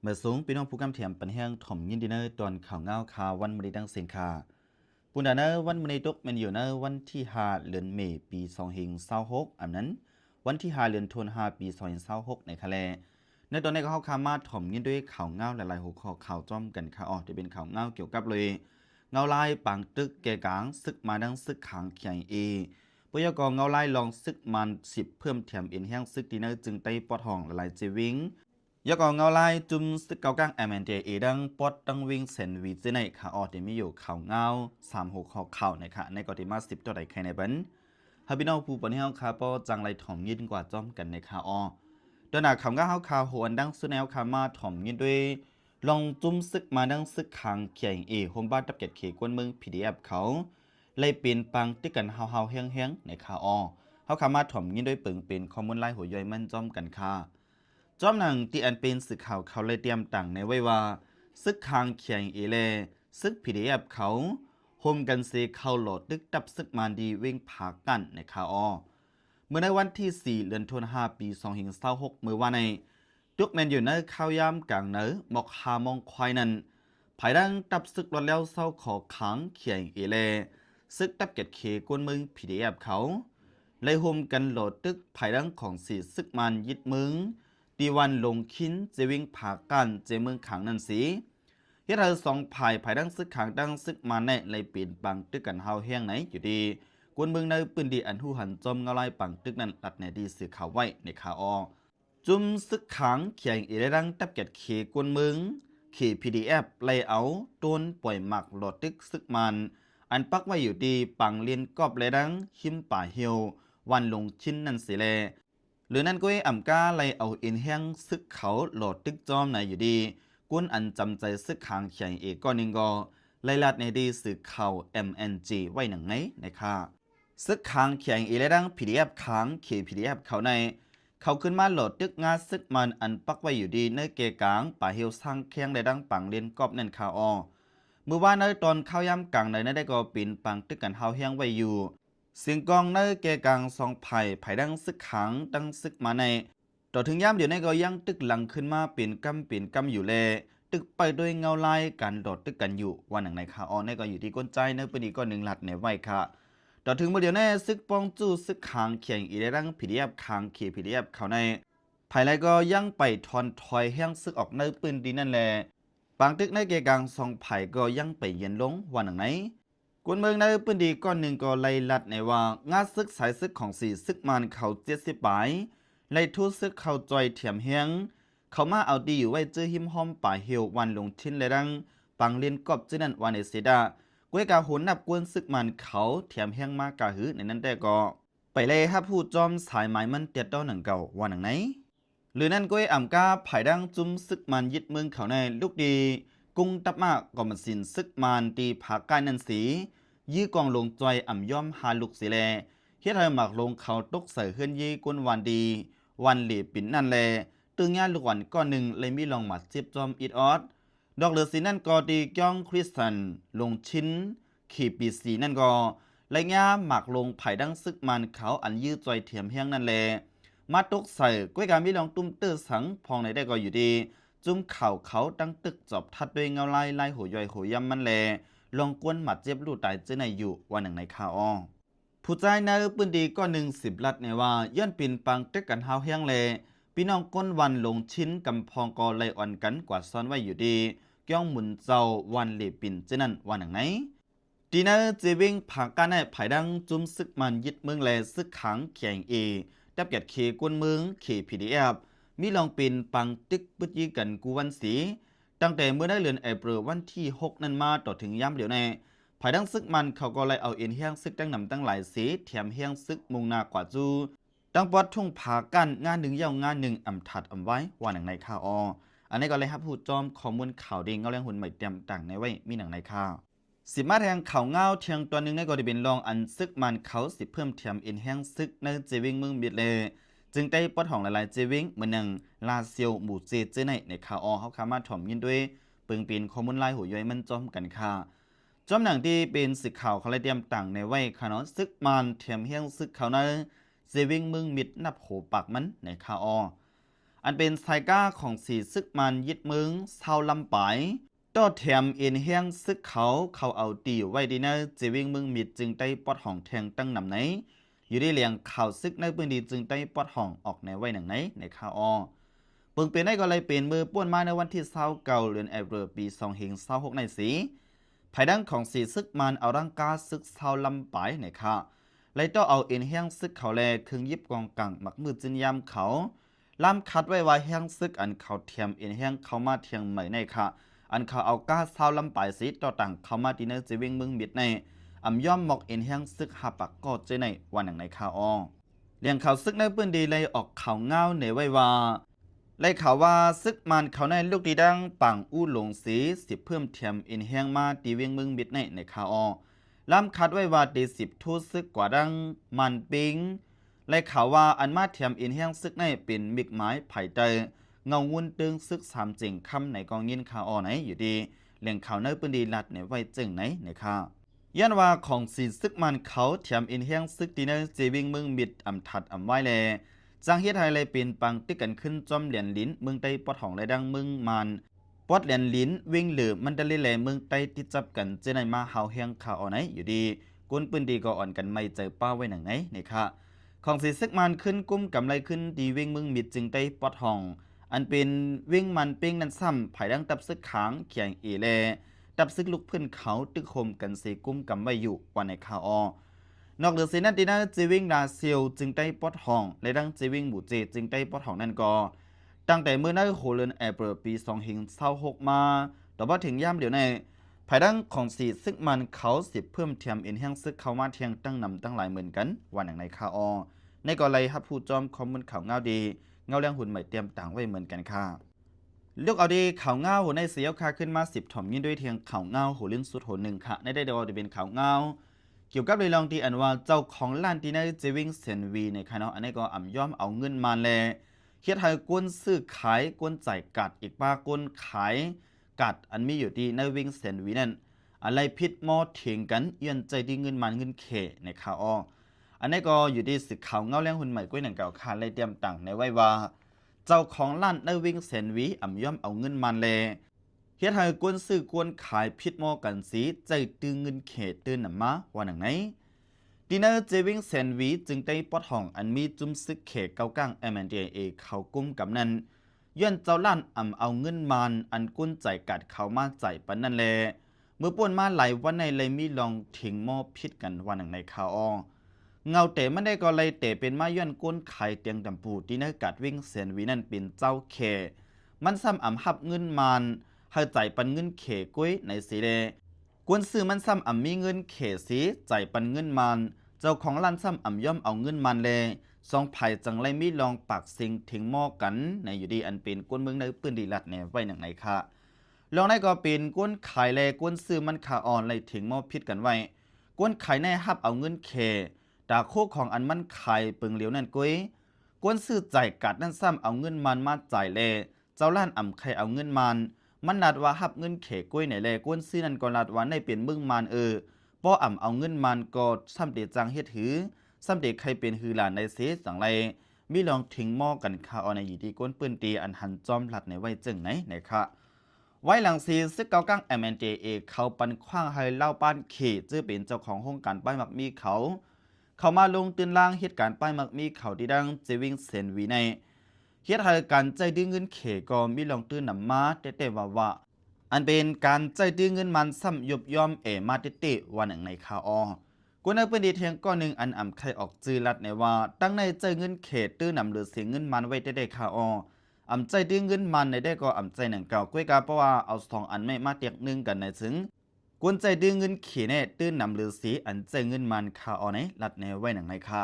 เมื่อสูงพี่น้องผู้กำเถียมปันแห้งถ่อมยินดีเนอร์ตอนข่าวเงาข่าววันมณีดังเสียงข่าปุ่นดาเนอร์วันมณีตกมันอยู่เนอร์วันที่5เดือนเมษปี2026อันนั้นวันที่5เดือนธันวาคมปี2026ในคะแลในตอนนี้ก็เข้าคามาถ่อมยินด้วยข่าวเงาหลายๆหัวข้อข่าวจ้อมกันข่าวออกจะเป็นข่าวเงาเกี่ยวกับเลยเงาลายปังตึกแก่กลางซึกมาดังซึกขังเขียงเอปยกเงาลายลองซึกมัน10เพิ่มแถมเอ็นแห้งซึกดีเนอร์จึงไต้ปอดห้องหลายเจวิงยกเงาลายจุ่มซึกเกากังMNJดังปอดดังวิ่งเซนวีเจในข่าวออกจะมีอยู่ข่าวเงา3 6ข้อข่าวในค่ะในกอติมา10ตัวใดใครในบันฮาบินเอาผู้ปนเฮาคาปอจังไรถ่อมยินกว่าจ้อมกันในข่าวออตัวหน้าข่าวเงาข่าวโหนดังสุแนวข่าวมาถ่อมยินด้วยลองจุ่มซึกมาดังซึกขังเขียงโฮมบ้านตับเก็ตเขกวนเมือง PDF เขาเลยเปลี่ยนปังติกันเฮาแห้งในข่าวออเขาข่าวมาถ่อมยินด้วยปึงเป็นข้อมูลไล่หัวย่อยมันจ้อมกันค่ะจอมหนังที่อันเป็นสื่อข่าวเขาเลยเตรียมต่างในไว้ว่าซึกคางเขียงเลซึก PDF เขาโฮมกันเซเข้าโหลดดึกดับซึกมันดีวิ่งผากันในข่าวออเมื่อในวันที่4เดือนธันวาคมปี2026เมื่อวันในทุกแมนอยู่ในข้าวยามกลางเนื้อหมอกหามองควายนั้นภายดังดับซึกรถแล้วเศร้าขอขังเขียงเลซึกดับเก็ตเคกวนมึง PDF เขาเลยโฮมกันโหลดดึกภายดังของสีซึกมันยึดมึงตีวันลงคินจะวิ่งผากันเจเมืองขังนั่นสิเฮ็ดให้สองภายดังซึกขังดังซึกมาในเลยปีนปังตึกกันเฮาแห้งไหนอยู่ดีกวนเมืองในปืนดีอันหูหันจอมเงาไล่ปังตึกนั้นตัดในดีสื่อข่าวไว้ในข่าวออจุ่มซึกขังเขียงอีได้ดังตับเก็ดเขกวนเมืองเข PDF ไล่เอาต้นปล่อยหมักโหลดตึกซึกมันอันปักไว้อยู่ดีปังเลียนกอบเลยดังหิมป่าเหียววันลงชิ้นนั่นสิแลหรือนั่นก็ไอ้อ่ำกาไล่เอาอินแห้งซึกเขาโหลดตึกจอมไหนอยู่ดีกวนอันจำใจซึกขางเขียงเอกก็นิงก็ไล่ลัดในดีสื่อข่าว MNG ไว้หนังไหนในค่ะซึกขางเขียงเอเลดัง PDF ค้างเขีย PDF เขาในเขาขึ้นมาโหลดตึกงาซึกมันอันปักไว้อยู่ดีในเกกลางป่าเฮียวสร้างเคียงได้ดังปังเลียนกอบนั่นข่าวออเมื่อว่าในตอนเข้าย่ำกลางในได้ก็ปีนปังตึกกันเฮาเฮียงไว้อยู่เสียงกองในเกกลางสองไผ่ดังซึกขังดังซึกมาในต่อถึงย่ำเดี๋ยวนี้ก็ยังตึกหลังขึ้นมาเปลี่ยนกำอยู่แลตึกไปโดยเงาลายการโดดตึกกันอยู่วันหนังในข่าวออนในก็อยู่ที่ก้นใจในปีนี้ก็หนึ่งหลัดในไว้ค่ะต่อถึงเมื่อเดี๋ยวนี้ซึกปองจู้ซึกขางเขียงอีได้ดัง PDF ขางเขีย PDF เขาในภายในก็ยังไปทอนถอยแห้งซึกออกในปืนดีนั่นแหละบางตึกในเกกลางสองไผ่ก็ยังไปเย็นลงวันหนังไหนกวนเมืองในปืนดีก้อนหนึ่งก็ไล่ลัดในว่างาซึกสายซึกของสี่ซึกมันเขา70 ปายไล่ทูซึกเขาจอยเถียมเฮียงเขามาเอาดีอยู่ไว้เจอหิมห้อมป่าเหียววันลงทิ้นเลยดังปังเลียนกอบจีนั่นวันเอเซดากวยกาหุนนับกวนซึกมันเขาเถียมเฮียงมากกาหือในนั้นแต่ก็ไปเลยฮับผู้จอมสายไม้มันเตียดต้อหนังเก่าวันหนังไหนหรือนั่นก็ไอ้อ่ำกาไผ่ดังจุ้มซึกมันยึดเมืองเขาในลูกดีกุ้งตับมากก็มันสินซึกมันตีผากายนันสียื้อกองลงจอยอ่ำย่อมหาลูกสีแลเฮ็ดให้หมักลงเขาตกใส่เฮือนยีกวนวันดีวันหลีปิ่นนั่นแลตึงงานลูกวันก้อนหนึ่งเลยมีลองหมัดเจ็บจอมอิดออดดอกเหลือสีนั่นก็ดีก้องคริสตันลงชิ้นขีปีสีนั่นก็ไรง่าหมักลงไผ่ดังซึกมันเขาอันยื้อจอยเถียมเฮียงนั่นแลมาตกใส่ก้วยการมีลองตุ้มเตอร์สังพองในได้ก็อยู่ดีจุ้มเข่าเขาตั้งตึกจอบทัดด้วยเงาลายหัวย่อยหัวยำมันแลลองกวนหมัดเจ็บลูกตายเจในอยู่วันหนึ่งในข่าวอ้อผู้ใจในปืนดีก็10 ลัดในว่าย้อนปินปังตึกกันเฮาเฮียงเลพี่น้องก้นวันลงชิ้นกำพองกอไลอ่อนกันกว่าซ้อนไว้อยู่ดีก้องหมุนเจ้าวันหลีปินเจนั่นวันหนึ่งไหนดีนะเจวิงผักกันในไผ่ดังจุ้มซึกมันยึดเมืองแลซึกขังเขียงดับเก็ดเคกวนเมืองเค PDF มีลองปินปังตึกปึดยีกันกูวันสีตั้งแต่เมื่อได้เดือนเอพฤลวันที่6นั้นมาต่อถึงย่ำเดี๋ยวในภายดังซึกมันเขาก็เลยเอาเอ็นเฮียงซึกตั้งนำตั้งหลายสีแถมเฮียงซึกมุงนากว่าจูตั้งปอดทุ่งผากันงานหนึ่งยาวงานหนึ่งอ่ำถัดอ่ำไว้ว่าหนังในข่าวอันนี้ก็เลยครับพูดจอมข้อมูลข่าวดีเงาแรงหุ่นใหม่เตรียมต่างในไว้มีหนังในข่าวสิมาแทงข่าวเงาเทียงตัวหนึ่งในก็ได้เป็นรองอันซึกมันเขาสิเพิ่มแถมเอ็นเฮียงซึกในเจวิงเมืองบิดเลยจึงได้ปอดของหลายๆเจวิงเหมือนหนึ่งลาเซียวหมู่เจเจในข่าวเขาขามาถ่อมยินด้วยปึงปีนข้อมูลลายหัวย่อยมันจอมกันค่ะจอมหนังที่เป็นสื่อข่าวเขาเลยเตรียมต่างในไว้ค่ะเนาะซึกมันแถมเฮียงซึกเขาในเซวิงมึงมิดนับโหปากมันในข่าว อันเป็นไซก้าของสีซึกมันยึดมึงเศร้าลำไปต่อแถมเอ็นแห้งซึกเขาเอาตีไว้ดีเนอร์จะวิ่งมึงมิดจึงได้ปอดห้องแทงตั้งนำไหนอยู่ได้เลียงข่าวซึกในพื้นที่จึงได้ปอดห้องออกในไว้หนังไหนในข่าวเปิงเป็นได้ก็เลยเป็นมือป้วนมาในวันที่29เดือนเอพริลปี2026ในสีภายดังของสีซึกมันเอาร่างกาซึกเศร้าลำไปในข่าวเลยต้องเอาเอ็นแห้งซึกเขาแลเครื่องยิบกองกังหมักมือจินยามเขาล่ำคัดไว้ว่าแห้งซึกอันเขาเทียมเอ็นแห้งเขามาเทียงใหม่ในค่ะอันเขาเอาก้าเศร้าลำไปสีต่อต่างเขามาดีเนอร์จะวิ่งมึงมิดในย่อมหมอกเอ็นแห้งซึกหาปักก็เจในวันหนังในข่าวเลี้ยงเขาซึกในปืนดีเลยออกข่าวเงาในไว้ว่าเลยข่าวว่าซึกมันเขาในลูกดีดังปังอู้หลงสีสิเพิ่มเทียมเอ็นแห้งมาตีวิ่งมึงมิดในข่าวล้ำคัดไว้ว่าตี10ทูตซึกกว่าดังมันปิงเลยข่าวว่าอันมาเทียมอินแห้งซึกในเป็นมิกไม้ไผ่เตยเงาวุ่นตึงซึกสามจริงคำในกองยินข่าวไหนอยู่ดีเลี่ยงข่าวในปืนดีลัดในไว้จึงไหนในข่าวยันว่าของสีซึกมันเขาเทียมอินแห้งซึกดีเนอร์จีวิงมึงมิดถัดไว้แลจังเฮ็ดให้เลยเป็นปังติกันขึ้นจอมเหรียญลิ้นเมืองใต้ปอดของเลยดังมึงมันปอดเหรียญลิ้นวิ่งหรือมันได้เลยเมืองใต้ติดจับกันเจในมาเฮาแห้งข่าวไหนอยู่ดีกุนปืนดีก็อ่อนกันไม่เจอป้าไว้หนังไหนในค่ะของสีซึกมันขึ้นกุ้มกำไรขึ้นดีวิ่งมึงมิดจึงได้ปอดห้องอันเป็นวิ่งมันปิ้งนั้นซ้ำไผ่ดังตับซึกขางเขียงเอเลตับซึกลุกพื้นเขาตึกคมกันสีกุ้มกำไว้อยู่วันในข่าวนอกเหนือสีนั้นดีนะจีวิ่งดาเซียวจึงได้ปอดห้องและดังจีวิ่งหมู่เจจึงได้ปอดห้องนั่นก็ตั้งแต่เมื่อนั้นโหเลือนแอเปิลปี2026มาแต่ว่าถึงย่ำเดี๋ยวในภายดังของสีซึกมันเขา10เพิ่มเทียมเอ็นแห้งซึกเขามาเทียงตั้งนำตั้งหลายหมื่นกันวันอย่างในข่าวในก็เลยฮับผู้จอมคอมมูนข่าวเงาดีเงาแรงหุ่นใหม่เตรียมต่างไว้เหมือนกันค่ะเลือกเอาดีข่าวเงาหัวในเสียวคาขึ้นมา10ถ่อมยินด้วยเทียงข่าวเงาหัวลิ้นสุดหัวหนึ่งค่ะในได้เดียวจะเป็นข่าวเงาเกี่ยวกับเรื่องลองที่อันว่าเจ้าของล้านที่ในเจวิงเซนวีในคณะอันนี้ก็ย่อมเอาเงินมาแลเฮ็ดให้กวนซื้อขายกวนจ่ายกัดอีกป้ากวนขายกัดอันมีอยู่ที่ในวิงเซนวีนั่นอะไรพิษมอเถียงกันเยื่อนใจที่เงินมันเงินเขในข่าวอันนี้ก็อยู่ที่สึกข่าวเงาแรงหุ่นใหม่ก้วยหนังเก่าคาเลยเตรียมต่างในไว้ว่าเจ้าของล้านในวิงเซนวีย่อมเอาเงินมันแลเฮ็ดให้กวนซื้อกวนขายพิษมอกันสีใจตึงเงินเขตื่นนำมาว่าหนังไหนดินเนอร์เจวิงเซนวีจึงได้ปอดห้องอันมีจุ้มซึกเขเก้าก้าง M&A เขากุ้มกับนั้นย้อนเจ้าล้านเอาเงินมันอันกุ้นใจกัดเขามาใจปันนั่นแลเมื่อป่วนมาหลายวันในเลยมีลองถิงหม้อพิษกันวันหนึ่งในข่าวเงาเตะมันได้ก็เลยเตะเป็นมาย้อนก้นไข่เตียงดำปูดินเนอร์กัดวิ่งเซนวีนั่นเป็นเจ้าเขมันซ้ำหับเงินมันให้ใจปันเงินเขกุ้ยในสีเลกวนซื้อมันซ้ำมีเงินเขสีใจปันเงินมันเจ้าของร้านซ้ำย่อมเอาเงินมันเลยซองไผ่จังไรมีลองปากสิงถึงหม้อกันในอยู่ดีอันเป็นกวนเมืองในปืนดีลัดเนี่ยไว้หนังไหนค่ะลองได้ก็เป็นกวนขายแลกวนซื้อมันขาอ่อนเลยถึงหม้อพิษกันไว้กวนขายในฮับเอาเงินเขดาโคของอันมันขายปึงเหลียวนั่นกุ้ยกวนซื้อใจกัดนั่นซ้ำเอาเงินมันมาจ่ายแลเจ้าล้านใครเอาเงินมันนัดว่าฮับเงินเขกุ้ยไหนแลกวนซื้อนั่นก็นัดว่าในเปลี่ยนมึงมันป้อเอาเงินมันก็ซ้ำเดจังเฮ็ดหือซ้ำเด็กใครเป็นฮือหลานในเสสังไรมีลองทิ้งหม้อกันข่าวในอยู่ที่ก้นปืนตีอันหันจอมหลัดในไว้จึงไหนค่ะไว้หลังซีซึกเกากั้ง M&A เขาปันคว้างให้เล่าป้านเขตจื้อเป็นเจ้าของโครงการป้ายมักมีเขามาลงตื่นล่างเหตุการณ์ป้ายมักมีเขาที่ดังเจวิงเซนวีในเฮ็ดให้การใจดื้อเงินเขก็มีลองตื่นนำมาแต่ว่าอันเป็นการใจดื้อเงินมันซ้ำยุบย่อมมาเตวันหนึ่งในข่าวกูในพื้นที่เทียงก้อนหนึ่งอันใครออกจื้อรัดในว่าตั้งในใจเงินเขตตื้อนำหรือเสียเงินมันไว้ได้ข่าวใจดื้อเงินมันในได้ก็ใจหนังเก่าก้วยกาเพราะว่าเอา2อันไม่มาเตียกนึงกันในถึงกวนใจดื้อเงินเขตเนี่ยตื้อนำหรือสีอันใจเงินมันข่าวในรัดในไว้หนังในค่ะ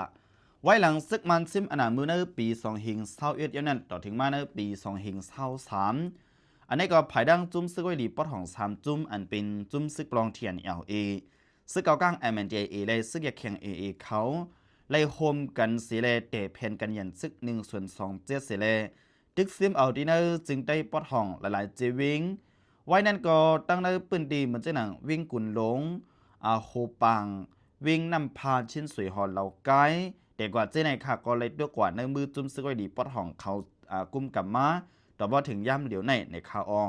ไว้หลังซึกมันซิมอนามือในปี2021ย้อนนั้นต่อถึงมาในปี2023อันนี้ก็ภายดังจุ้มซึกไว้ดีปอดของ3จุ้มอันเป็นจุ้มซึกปลองเทียน LA ซึกเกาก้าง M&A เลยซึกอยากแข่ง AA เขาเลยโฮมกันสีเลเตะเพนกันยันซึก1/2เจ็ดสีเลตึกซิมเอาดีเนอร์จึงได้ปอดห้องหลายๆเจวิงไว้นั่นก็ตั้งในปืนดีเหมือนเจ้าหนังวิ่งกุนหลงโฮปังวิ่งนำพาชิ้นสวยหอเหล่าไกแต่กว่าเจ้าไหนค่ะก็เลยด้วยกว่าในมือจุ้มซึกไว้ดีปอดห้องเขา กุมกับมาต่อบ่ถึงย่ำเหลียวในข่าวออ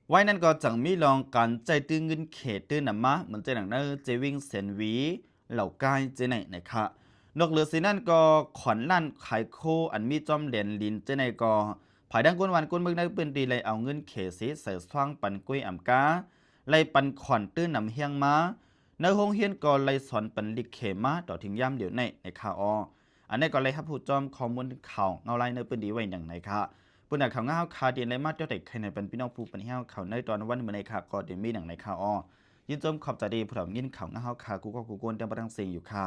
ไว้นั่นก็จังมีลองการใจตื้อเงินเขตตื้อนำมาเหมือนใจหนังเนอเจวิ่งเซนวีเหล่ากายเจในค่ะนกเหลือสินั่นก็ขอนลั่นขายโคอันมีจอมเหรียญลินเจในก็ภายดังก้นวันก้นเมืองได้ปืนดีเลยเอาเงินเขสีใส่สว่างปันกุ้ยอ่ำกาไล่ปันขอนตื้อนำเฮียงมาในห้องเฮียนก็ไล่สอนปันลิกเขมาต่อถึงย่ำเดี๋ยวในข่าวออันนี้ก็เลยครับผู้จอมข้อมูลข่าวเงาไล่ในปืนดีไว้อย่างไรค่ะปุ่นข่าวเงาคาเดียนเลยมาเจ้าเด็กใครในเป็นพี่น้องผู้ปัญญาข่าวในตอนวันเมื่อในข่าวก็เดี๋ยวมีหนังในข่าวยินจมขอบใจดีผู้ถามยินข่าวเงาคากูก็กูกวนเดิมประทังเสียงอยู่ค่ะ